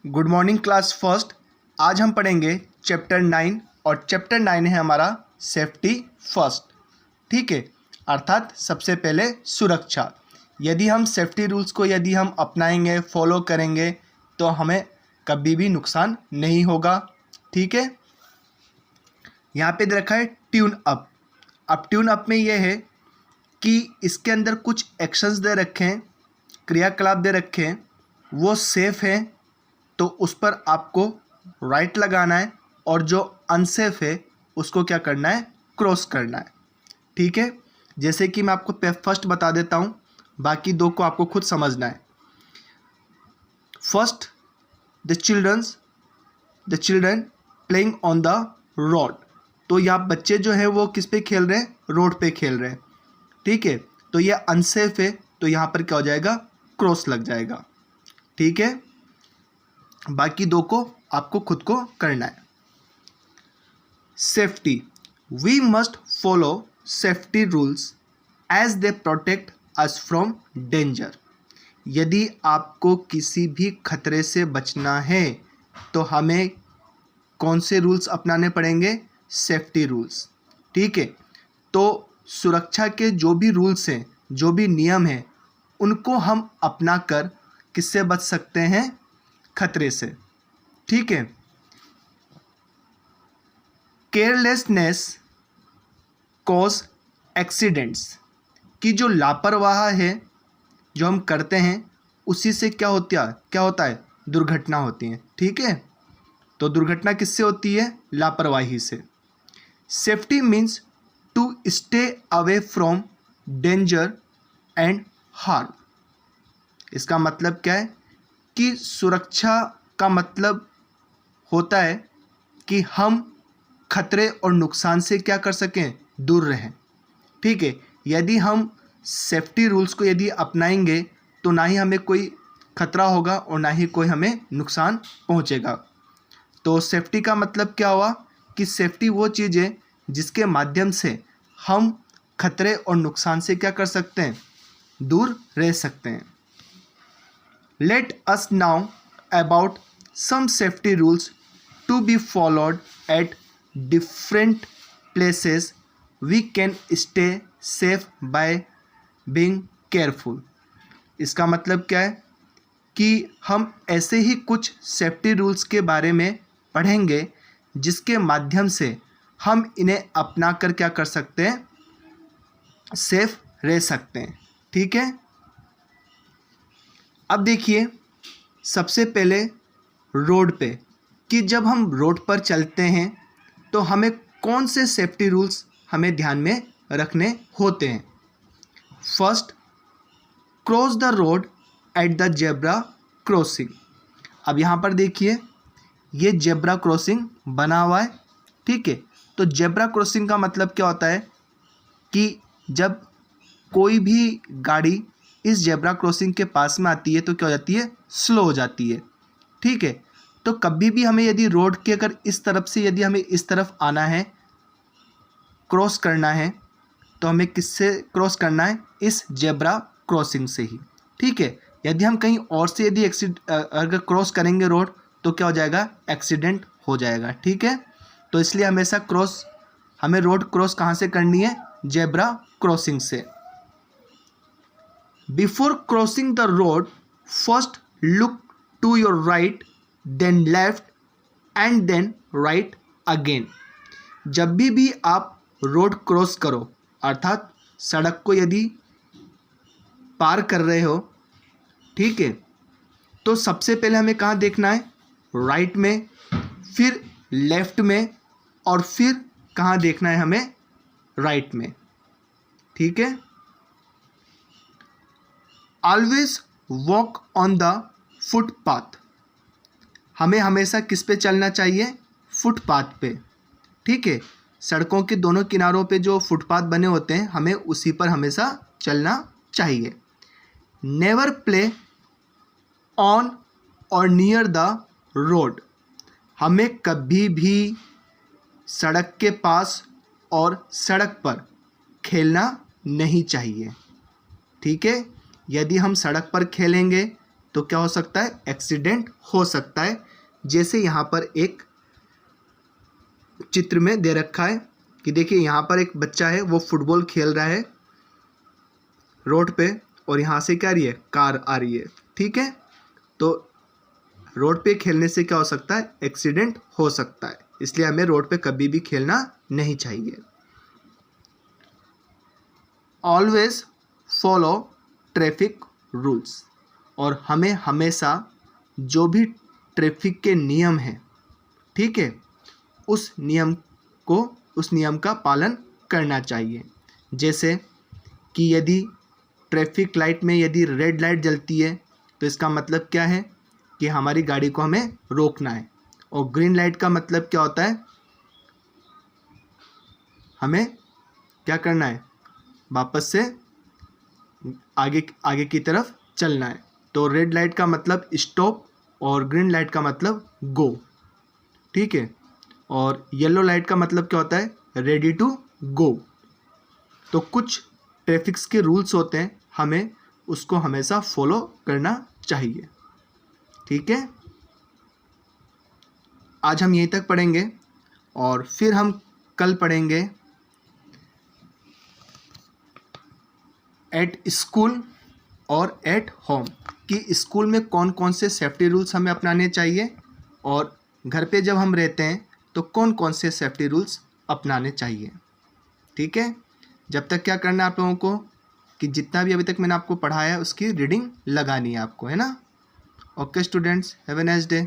Good morning class first. आज हम पढ़ेंगे चैप्टर 9 और चैप्टर 9 है हमारा सेफ्टी फर्स्ट। ठीक है, अर्थात सबसे पहले सुरक्षा। यदि हम सेफ्टी रूल्स को यदि हम अपनाएंगे, फॉलो करेंगे तो हमें कभी भी नुकसान नहीं होगा। ठीक है, यहाँ पे दे रखा है ट्यून अप। अब ट्यून अप में ये है कि इसके अंदर कुछ एक्शंस दे रखे हैं, क्रियाकलाप दे रखे हैं, वो सेफ़ है तो उस पर आपको राइट लगाना है और जो अनसेफ है उसको क्या करना है, क्रॉस करना है। ठीक है, जैसे कि मैं आपको फर्स्ट बता देता हूँ, बाकी दो को आपको खुद समझना है। First, the children playing on the road. तो यहाँ बच्चे जो है वो किस पे खेल रहे हैं, रोड पे खेल रहे हैं। ठीक है, तो ये अनसेफ है तो यहाँ पर क्या हो जाएगा, क्रॉस लग जाएगा। ठीक है, बाकी दो को आपको खुद को करना है। Safety, we must follow safety rules as they protect us from danger. यदि आपको किसी भी खतरे से बचना है तो हमें कौन से रूल्स अपनाने पड़ेंगे, सेफ्टी रूल्स। ठीक है, तो सुरक्षा के जो भी रूल्स हैं, जो भी नियम हैं, उनको हम अपना कर किससे बच सकते हैं, खतरे से। ठीक है, केयरलेसनेस कॉज एक्सीडेंट्स, की जो लापरवाह है जो हम करते हैं उसी से क्या होता है, दुर्घटना होती है। ठीक है, तो दुर्घटना किससे होती है, लापरवाही से। Safety means to stay away from danger and harm. इसका मतलब क्या है कि सुरक्षा का मतलब होता है कि हम खतरे और नुकसान से क्या कर सकें, दूर रहें। ठीक है, यदि हम सेफ्टी रूल्स को यदि अपनाएंगे तो ना ही हमें कोई खतरा होगा और ना ही कोई हमें नुकसान पहुंचेगा। तो सेफ्टी का मतलब क्या हुआ कि सेफ्टी वो चीज़ है जिसके माध्यम से हम खतरे और नुकसान से क्या कर सकते हैं, दूर रह सकते हैं। Let us now about some safety rules to be followed at different places. We can stay safe by being careful. इसका मतलब क्या है कि हम ऐसे ही कुछ सेफ्टी रूल्स के बारे में पढ़ेंगे जिसके माध्यम से हम इन्हें अपना कर क्या कर सकते हैं, सेफ रह सकते हैं। ठीक है, अब देखिए सबसे पहले रोड पे, कि जब हम रोड पर चलते हैं तो हमें कौन से सेफ्टी रूल्स हमें ध्यान में रखने होते हैं। First, cross the road at the zebra crossing. अब यहाँ पर देखिए ये जेब्रा क्रॉसिंग बना हुआ है। ठीक है, तो जेब्रा क्रॉसिंग का मतलब क्या होता है कि जब कोई भी गाड़ी इस जेब्रा क्रॉसिंग के पास में आती है तो क्या हो जाती है, स्लो हो जाती है। ठीक है, तो कभी भी हमें यदि रोड के अगर इस तरफ से यदि हमें इस तरफ आना है, क्रॉस करना है, तो हमें किससे क्रॉस करना है, इस जेब्रा क्रॉसिंग से ही। ठीक है, यदि हम कहीं और से यदि अगर क्रॉस करेंगे रोड तो क्या हो जाएगा, एक्सीडेंट हो जाएगा। ठीक है, तो इसलिए हमेशा हमें रोड क्रॉस कहाँ से करनी है, जेब्रा क्रॉसिंग से। Before crossing the road, first look to your right, then left and then right again. जब भी आप रोड क्रॉस करो, अर्थात सड़क को यदि पार कर रहे हो, ठीक है, तो सबसे पहले हमें कहाँ देखना है, राइट में, फिर लेफ्ट में और फिर कहाँ देखना है हमें, राइट में। ठीक है, always walk on the footpath. हमें हमेशा किस पे चलना चाहिए, फुटपाथ पे। ठीक है, सड़कों के दोनों किनारों पे जो फुटपाथ बने होते हैं हमें उसी पर हमेशा चलना चाहिए। नेवर प्ले ऑन और नियर द रोड। हमें कभी भी सड़क के पास और सड़क पर खेलना नहीं चाहिए। ठीक है, यदि हम सड़क पर खेलेंगे तो क्या हो सकता है, एक्सीडेंट हो सकता है। जैसे यहाँ पर एक चित्र में दे रखा है कि देखिए यहाँ पर एक बच्चा है, वो फुटबॉल खेल रहा है रोड पे, और यहाँ से क्या आ रही है, कार आ रही है। ठीक है, तो रोड पे खेलने से क्या हो सकता है, एक्सीडेंट हो सकता है, इसलिए हमें रोड पे कभी भी खेलना नहीं चाहिए। ऑलवेज फॉलो ट्रैफिक रूल्स, और हमें हमेशा जो भी ट्रैफिक के नियम हैं, ठीक है, उस नियम का पालन करना चाहिए। जैसे कि यदि ट्रैफिक लाइट में यदि रेड लाइट जलती है तो इसका मतलब क्या है कि हमारी गाड़ी को हमें रोकना है, और ग्रीन लाइट का मतलब क्या होता है, हमें क्या करना है, वापस से आगे की तरफ चलना है। तो रेड लाइट का मतलब स्टॉप और ग्रीन लाइट का मतलब गो। ठीक है, और येलो लाइट का मतलब क्या होता है, रेडी टू गो। तो कुछ ट्रैफिक्स के रूल्स होते हैं, हमें उसको हमेशा फॉलो करना चाहिए। ठीक है, आज हम यहीं तक पढ़ेंगे और फिर हम कल पढ़ेंगे एट स्कूल और एट होम, कि स्कूल में कौन कौन से सेफ्टी रूल्स हमें अपनाने चाहिए, और घर पे जब हम रहते हैं तो कौन कौन से सेफ्टी रूल्स अपनाने चाहिए। ठीक है, जब तक क्या करना है आप लोगों को, कि जितना भी अभी तक मैंने आपको पढ़ाया है उसकी रीडिंग लगानी है आपको, है ना। Okay students, have a nice day.